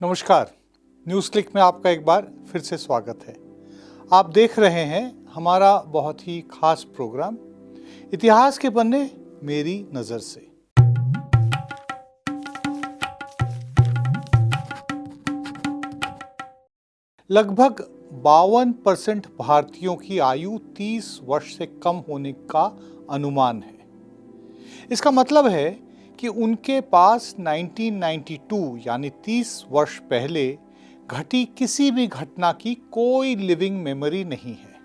नमस्कार। News click में आपका एक बार फिर से स्वागत है। आप देख रहे हैं हमारा बहुत ही खास प्रोग्राम इतिहास के पन्ने मेरी नज़र से। लगभग 52% भारतीयों की आयु 30 वर्ष से कम होने का अनुमान है। इसका मतलब है कि उनके पास 1992 यानी 30 वर्ष पहले घटी किसी भी घटना की कोई लिविंग मेमोरी नहीं है।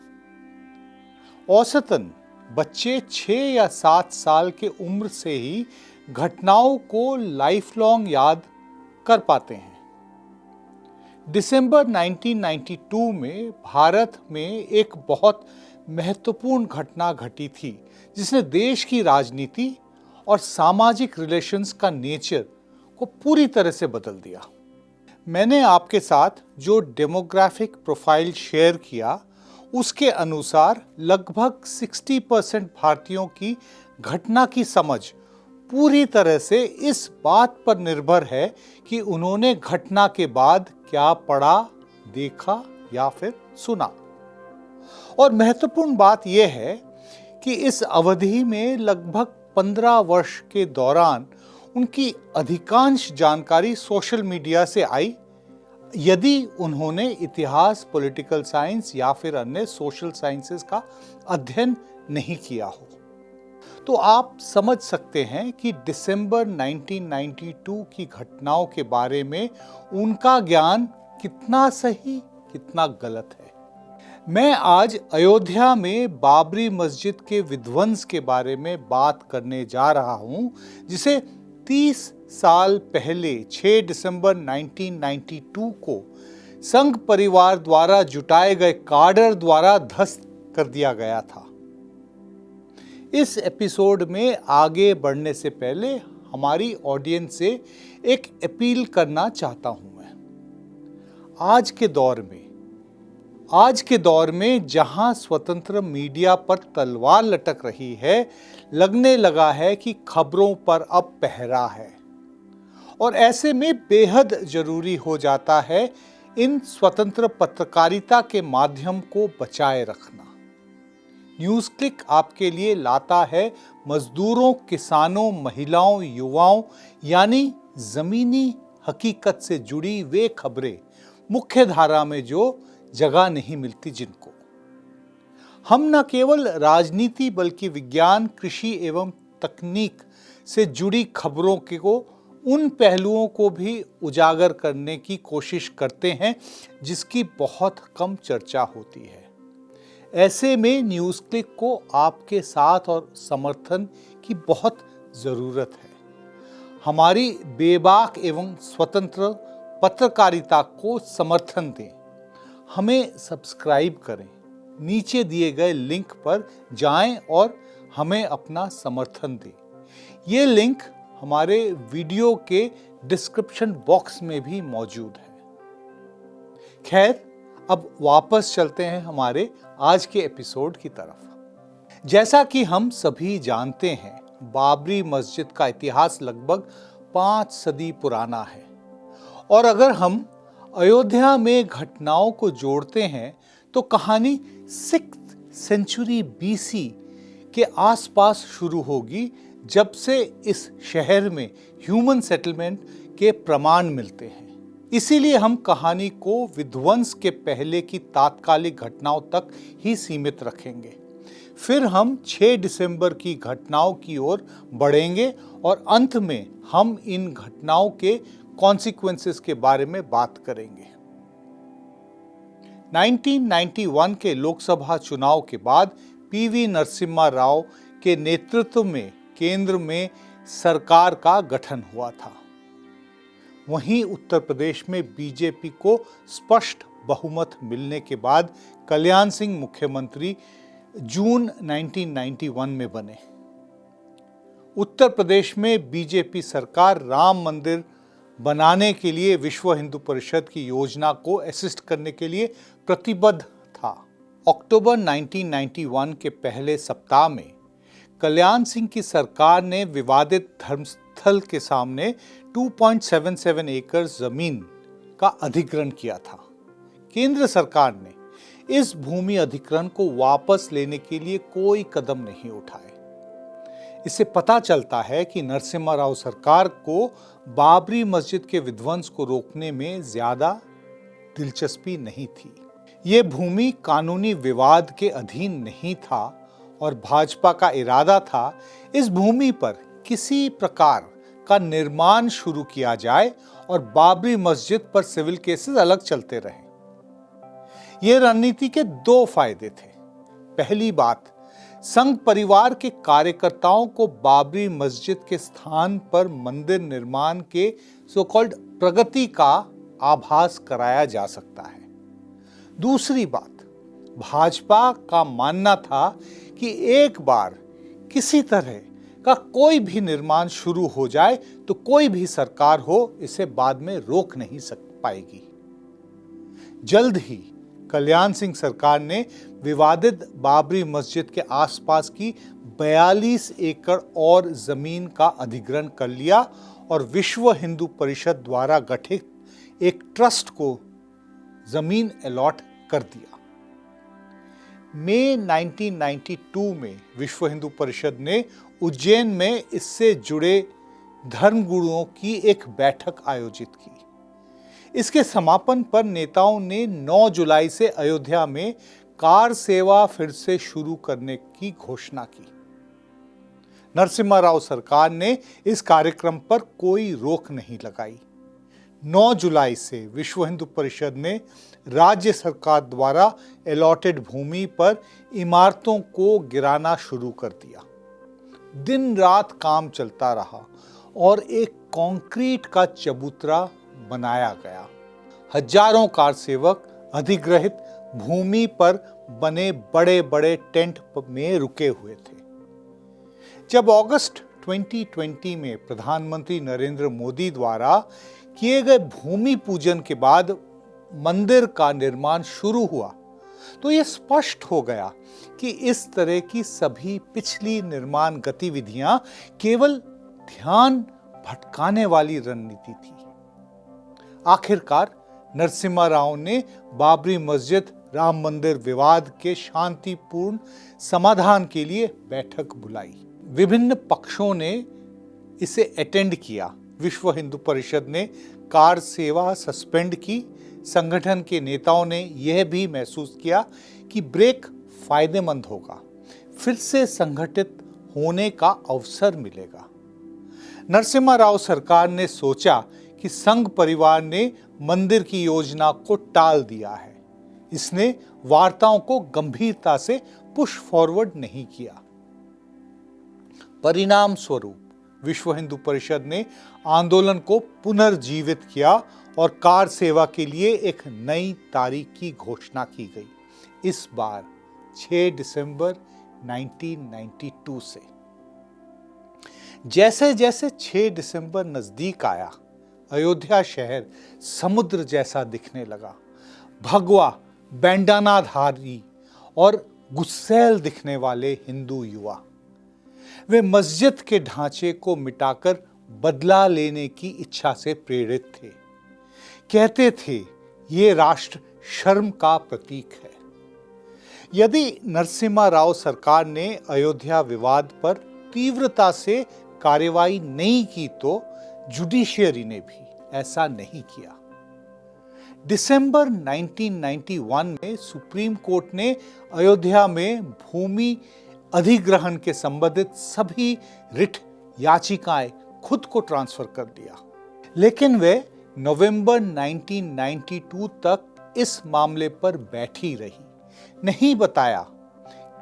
औसतन बच्चे 6 या 7 साल के उम्र से ही घटनाओं को लाइफ लॉन्ग याद कर पाते हैं। दिसंबर 1992 में भारत में एक बहुत महत्वपूर्ण घटना घटी थी जिसने देश की राजनीति और सामाजिक रिलेशंस का नेचर को पूरी तरह से बदल दिया। मैंने आपके साथ जो डेमोग्राफिक प्रोफाइल शेयर किया उसके अनुसार लगभग 60% भारतीयों की घटना की समझ पूरी तरह से इस बात पर निर्भर है कि उन्होंने घटना के बाद क्या पढ़ा, देखा या फिर सुना। और महत्वपूर्ण बात यह है कि इस अवधि में लगभग 15 वर्ष के दौरान उनकी अधिकांश जानकारी सोशल मीडिया से आई, यदि उन्होंने इतिहास, पॉलिटिकल साइंस या फिर अन्य सोशल साइंसेस का अध्ययन नहीं किया हो। तो आप समझ सकते हैं कि दिसंबर 1992 की घटनाओं के बारे में उनका ज्ञान कितना सही, कितना गलत है। मैं आज अयोध्या में बाबरी मस्जिद के विध्वंस के बारे में बात करने जा रहा हूं, जिसे 30 साल पहले 6 दिसंबर 1992 को संघ परिवार द्वारा जुटाए गए काडर द्वारा ध्वस्त कर दिया गया था। इस एपिसोड में आगे बढ़ने से पहले हमारी ऑडियंस से एक अपील करना चाहता हूं मैं। आज के दौर में जहां स्वतंत्र मीडिया पर तलवार लटक रही है, लगने लगा है कि खबरों पर अब पहरा है और ऐसे में बेहद जरूरी हो जाता है इन स्वतंत्र पत्रकारिता के माध्यम को बचाए रखना। न्यूज़ क्लिक आपके लिए लाता है मजदूरों, किसानों, महिलाओं, युवाओं यानी जमीनी हकीकत से जुड़ी वे खबरें मुख्य धारा में जो जगह नहीं मिलती जिनको। हम न केवल राजनीति बल्कि विज्ञान, कृषि एवं तकनीक से जुड़ी खबरों को उन पहलुओं को भी उजागर करने की कोशिश करते हैं जिसकी बहुत कम चर्चा होती है। ऐसे में न्यूज़ क्लिक को आपके साथ और समर्थन की बहुत ज़रूरत है। हमारी बेबाक एवं स्वतंत्र पत्रकारिता को समर्थन दें। हमें सब्सक्राइब करें, नीचे दिए गए लिंक पर जाएं और हमें अपना समर्थन दें। ये लिंक हमारे वीडियो के डिस्क्रिप्शन बॉक्स में भी मौजूद है। खैर, अब वापस चलते हैं हमारे आज के एपिसोड की तरफ। जैसा कि हम सभी जानते हैं, बाबरी मस्जिद का इतिहास लगभग 5 सदी पुराना है और अगर हम अयोध्या में घटनाओं को जोड़ते हैं तो कहानी 6th सेंचुरी BC के आसपास शुरू होगी, जब से इस शहर में ह्यूमन सेटलमेंट के प्रमाण मिलते हैं। इसीलिए हम कहानी को विध्वंस के पहले की तात्कालिक घटनाओं तक ही सीमित रखेंगे। फिर हम 6 दिसंबर की घटनाओं की ओर बढ़ेंगे और अंत में हम इन घटनाओं के कॉन्सिक्वेंसेस के बारे में बात करेंगे। 1991 के लोकसभा चुनाव के बाद PV नरसिम्हा राव के नेतृत्व में केंद्र में सरकार का गठन हुआ था। वहीं उत्तर प्रदेश में बीजेपी को स्पष्ट बहुमत मिलने के बाद कल्याण सिंह मुख्यमंत्री जून 1991 में बने। उत्तर प्रदेश में बीजेपी सरकार राम मंदिर बनाने के लिए विश्व हिंदू परिषद की योजना को असिस्ट करने के लिए प्रतिबद्ध था। अक्टूबर 1991 के पहले सप्ताह में कल्याण सिंह की सरकार ने विवादित धर्मस्थल के सामने 2.77 एकड़ जमीन का अधिग्रहण किया था। केंद्र सरकार ने इस भूमि अधिग्रहण को वापस लेने के लिए कोई कदम नहीं उठाए। इससे पता चलता है कि नरसिम्हा राव सरकार को बाबरी मस्जिद के विध्वंस को रोकने में ज्यादा दिलचस्पी नहीं थी। ये भूमि कानूनी विवाद के अधीन नहीं था और भाजपा का इरादा था इस भूमि पर किसी प्रकार का निर्माण शुरू किया जाए और बाबरी मस्जिद पर सिविल केसेस अलग चलते रहें। यह रणनीति के दो फायदे थे। पहली बात, संघ परिवार के कार्यकर्ताओं को बाबरी मस्जिद के स्थान पर मंदिर निर्माण के सो कॉल्ड प्रगति का आभास कराया जा सकता है। दूसरी बात, भाजपा का मानना था कि एक बार किसी तरह का कोई भी निर्माण शुरू हो जाए तो कोई भी सरकार हो इसे बाद में रोक नहीं पाएगी। जल्द ही कल्याण सिंह सरकार ने विवादित बाबरी मस्जिद के आसपास की 42 एकड़ और जमीन का अधिग्रहण कर लिया और विश्व हिंदू परिषद द्वारा गठित एक ट्रस्ट को जमीन अलॉट कर दिया। मई 1992 में विश्व हिंदू परिषद ने उज्जैन में इससे जुड़े धर्मगुरुओं की एक बैठक आयोजित की। इसके समापन पर नेताओं ने 9 जुलाई से अयोध्या में कार सेवा फिर से शुरू करने की घोषणा की। नरसिम्हा राव सरकार ने इस कार्यक्रम पर कोई रोक नहीं लगाई। 9 जुलाई से विश्व हिंदू परिषद ने राज्य सरकार द्वारा अलॉटेड भूमि पर इमारतों को गिराना शुरू कर दिया। दिन रात काम चलता रहा और एक कंक्रीट का चबूतरा बनाया गया। हजारों कार सेवक अधिग्रहित भूमि पर बने बड़े बड़े टेंट में रुके हुए थे। जब अगस्त 2020 में प्रधानमंत्री नरेंद्र मोदी द्वारा किए गए भूमि पूजन के बाद मंदिर का निर्माण शुरू हुआ तो यह स्पष्ट हो गया कि इस तरह की सभी पिछली निर्माण गतिविधियां केवल ध्यान भटकाने वाली रणनीति थी। आखिरकार नरसिम्हा राव ने बाबरी मस्जिद राम मंदिर विवाद के शांतिपूर्ण समाधान के लिए बैठक बुलाई। विभिन्न पक्षों ने इसे अटेंड किया। विश्व हिंदू परिषद ने कार सेवा सस्पेंड की। संगठन के नेताओं ने यह भी महसूस किया कि ब्रेक फायदेमंद होगा, फिर से संगठित होने का अवसर मिलेगा। नरसिम्हा राव सरकार ने सोचा कि संघ परिवार ने मंदिर की योजना को टाल दिया है। इसने वार्ताओं को गंभीरता से पुश फॉरवर्ड नहीं किया। परिणाम स्वरूप विश्व हिंदू परिषद ने आंदोलन को पुनर्जीवित किया और कार सेवा के लिए एक नई तारीख की घोषणा की गई। इस बार 6 दिसंबर 1992 से। जैसे जैसे 6 दिसंबर नजदीक आया, अयोध्या शहर समुद्र जैसा दिखने लगा। भगवा, बैंडानाधारी और गुस्सैल दिखने वाले हिंदू युवा, वे मस्जिद के ढांचे को मिटाकर बदला लेने की इच्छा से प्रेरित थे। कहते थे, ये राष्ट्र शर्म का प्रतीक है। यदि नरसिम्हा राव सरकार ने अयोध्या विवाद पर तीव्रता से कार्रवाई नहीं की तो जुडिशियरी ने भी ऐसा नहीं किया। दिसंबर 1991 में सुप्रीम कोर्ट ने अयोध्या में भूमि अधिग्रहण के संबंधित सभी रिट याचिकाएं खुद को ट्रांसफर कर दिया, लेकिन वे नवंबर 1992 तक इस मामले पर बैठी रही। नहीं बताया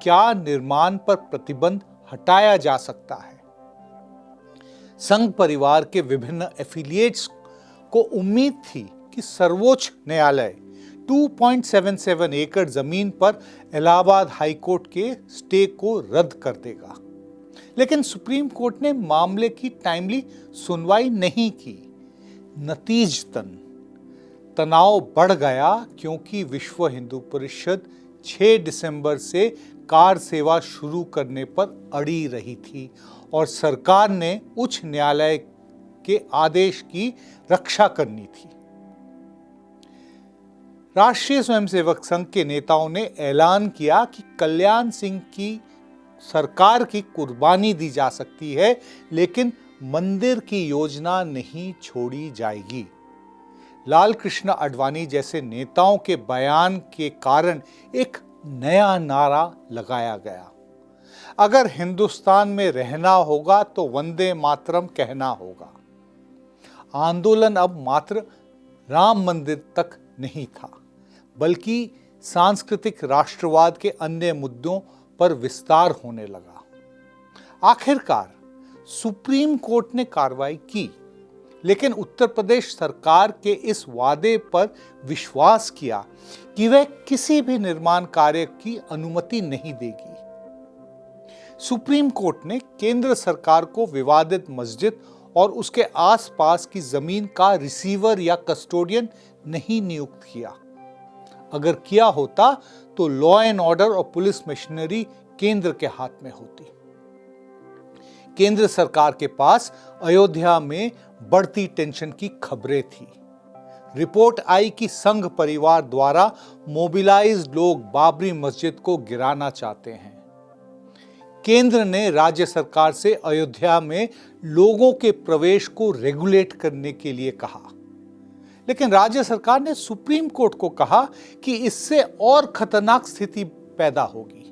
क्या निर्माण पर प्रतिबंध हटाया जा सकता है। संघ परिवार के विभिन्न एफिलिएट्स को उम्मीद थी कि सर्वोच्च न्यायालय 2.77 एकड़ जमीन पर इलाहाबाद हाई कोर्ट के स्टे को रद्द कर देगा, लेकिन सुप्रीम कोर्ट ने मामले की टाइमली सुनवाई नहीं की। नतीजतन तनाव बढ़ गया क्योंकि विश्व हिंदू परिषद 6 दिसंबर से कार सेवा शुरू करने पर अड़ी रही थी और सरकार ने उच्च न्यायालय के आदेश की रक्षा करनी थी। राष्ट्रीय स्वयंसेवक संघ के नेताओं ने ऐलान किया कि कल्याण सिंह की सरकार की कुर्बानी दी जा सकती है, लेकिन मंदिर की योजना नहीं छोड़ी जाएगी। लाल कृष्ण आडवाणी जैसे नेताओं के बयान के कारण एक नया नारा लगाया गया, अगर हिंदुस्तान में रहना होगा तो वंदे मातरम कहना होगा। आंदोलन अब मात्र राम मंदिर तक नहीं था, बल्कि सांस्कृतिक राष्ट्रवाद के अन्य मुद्दों पर विस्तार होने लगा। आखिरकार सुप्रीम कोर्ट ने कार्रवाई की, लेकिन उत्तर प्रदेश सरकार के इस वादे पर विश्वास किया कि वह किसी भी निर्माण कार्य की अनुमति नहीं देगी। सुप्रीम कोर्ट ने केंद्र सरकार को विवादित मस्जिद और उसके आसपास की जमीन का रिसीवर या कस्टोडियन नहीं नियुक्त किया। अगर किया होता तो लॉ एंड ऑर्डर और पुलिस मशीनरी केंद्र के हाथ में होती। केंद्र सरकार के पास अयोध्या में बढ़ती टेंशन की खबरें थी। रिपोर्ट आई कि संघ परिवार द्वारा मोबिलाइज्ड लोग बाबरी मस्जिद को गिराना चाहते हैं। केंद्र ने राज्य सरकार से अयोध्या में लोगों के प्रवेश को रेगुलेट करने के लिए कहा, लेकिन राज्य सरकार ने सुप्रीम कोर्ट को कहा कि इससे और खतरनाक स्थिति पैदा होगी।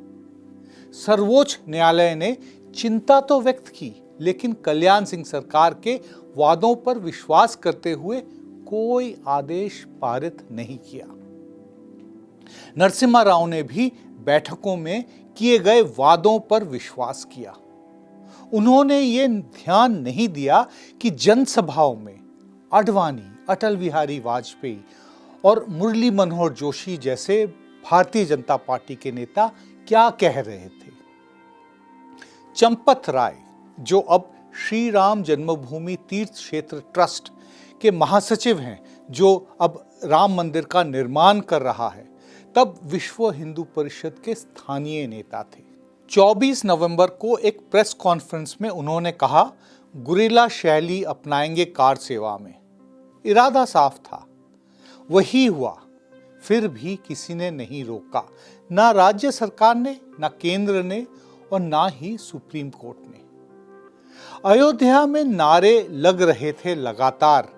सर्वोच्च न्यायालय ने चिंता तो व्यक्त की, लेकिन कल्याण सिंह सरकार के वादों पर विश्वास करते हुए कोई आदेश पारित नहीं किया। नरसिम्हा राव ने भी बैठकों में किए गए वादों पर विश्वास किया। उन्होंने ये ध्यान नहीं दिया कि जनसभाओं में आडवाणी, अटल बिहारी वाजपेयी और मुरली मनोहर जोशी जैसे भारतीय जनता पार्टी के नेता क्या कह रहे थे। चंपत राय, जो अब श्री राम जन्मभूमि तीर्थ क्षेत्र ट्रस्ट के महासचिव हैं, जो अब राम मंदिर का निर्माण कर रहा है, तब विश्व हिंदू परिषद के स्थानीय नेता थे। 24 नवंबर को एक प्रेस कॉन्फ्रेंस में उन्होंने कहा, गुरिल्ला शैली अपनाएंगे कार सेवा में। इरादा साफ था, वही हुआ। फिर भी किसी ने नहीं रोका, ना राज्य सरकार ने, ना केंद्र ने और ना ही सुप्रीम कोर्ट ने। अयोध्या में नारे लग रहे थे लगातार,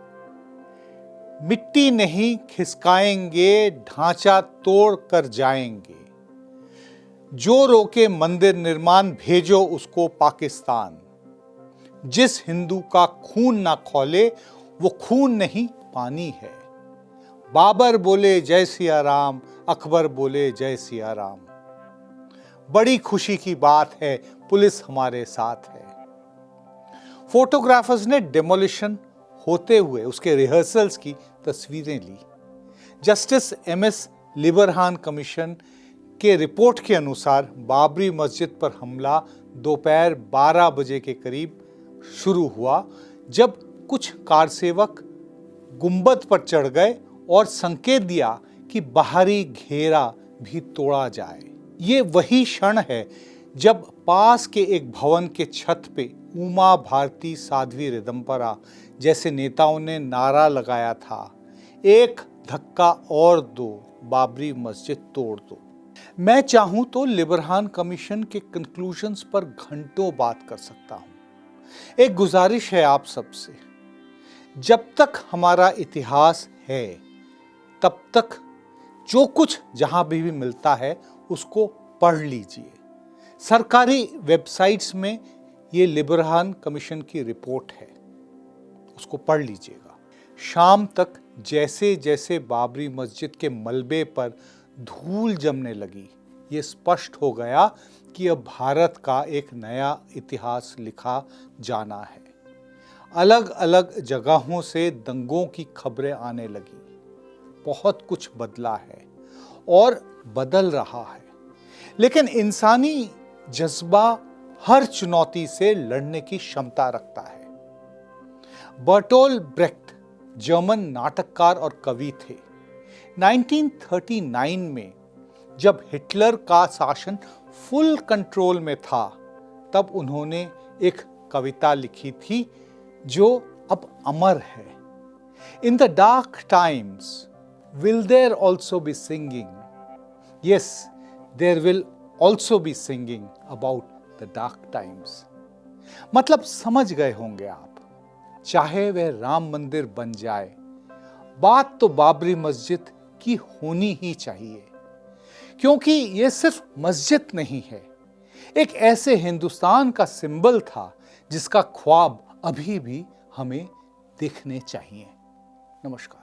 मिट्टी नहीं खिसकाएंगे, ढांचा तोड़ कर जाएंगे, जो रोके मंदिर निर्माण भेजो उसको पाकिस्तान, जिस हिंदू का खून ना खौले वो खून नहीं पानी है। बाबर बोले जय सिया राम, अकबर बोले जय सिया राम। बड़ी खुशी की बात है, पुलिस हमारे साथ है। फोटोग्राफर्स ने डेमोलिशन होते हुए उसके रिहर्सल्स की तस्वीरें ली। जस्टिस एमएस लिबरहान कमीशन के रिपोर्ट के अनुसार बाबरी मस्जिद पर हमला दोपहर 12 बजे के करीब शुरू हुआ, जब कुछ कारसेवक गुंबद पर चढ़ गए और संकेत दिया कि बाहरी घेरा भी तोड़ा जाए। ये वही क्षण है जब पास के एक भवन के छत पे उमा भारती, साध्वी रिदम्परा जैसे नेताओं ने नारा लगाया था, एक धक्का और दो, बाबरी मस्जिद तोड़ दो। मैं चाहूं तो लिबरहान कमीशन के कंक्लूजन्स पर घंटों बात कर सकता हूं। एक गुजारिश है आप सबसे, जब तक हमारा इतिहास है तब तक जो कुछ जहां भी मिलता है उसको पढ़ लीजिए। सरकारी वेबसाइट्स में ये लिबरहान कमीशन की रिपोर्ट है, उसको पढ़ लीजिएगा। शाम तक जैसे जैसे बाबरी मस्जिद के मलबे पर धूल जमने लगी, ये स्पष्ट हो गया कि अब भारत का एक नया इतिहास लिखा जाना है। अलग अलग जगहों से दंगों की खबरें आने लगी। बहुत कुछ बदला है और बदल रहा है, लेकिन इंसानी जज्बा हर चुनौती से लड़ने की क्षमता रखता है। बर्टोल्ट ब्रेख्ट जर्मन नाटककार और कवि थे। 1939 में जब हिटलर का शासन फुल कंट्रोल में था, तब उन्होंने एक कविता लिखी थी जो अब अमर है। In the dark times will there also be singing? Yes, there will also be singing about the dark times. मतलब समझ गए होंगे आप, चाहे वह राम मंदिर बन जाए, बात तो बाबरी मस्जिद की होनी ही चाहिए, क्योंकि यह सिर्फ मस्जिद नहीं है, एक ऐसे हिंदुस्तान का सिंबल था जिसका ख्वाब अभी भी हमें देखने चाहिए। नमस्कार।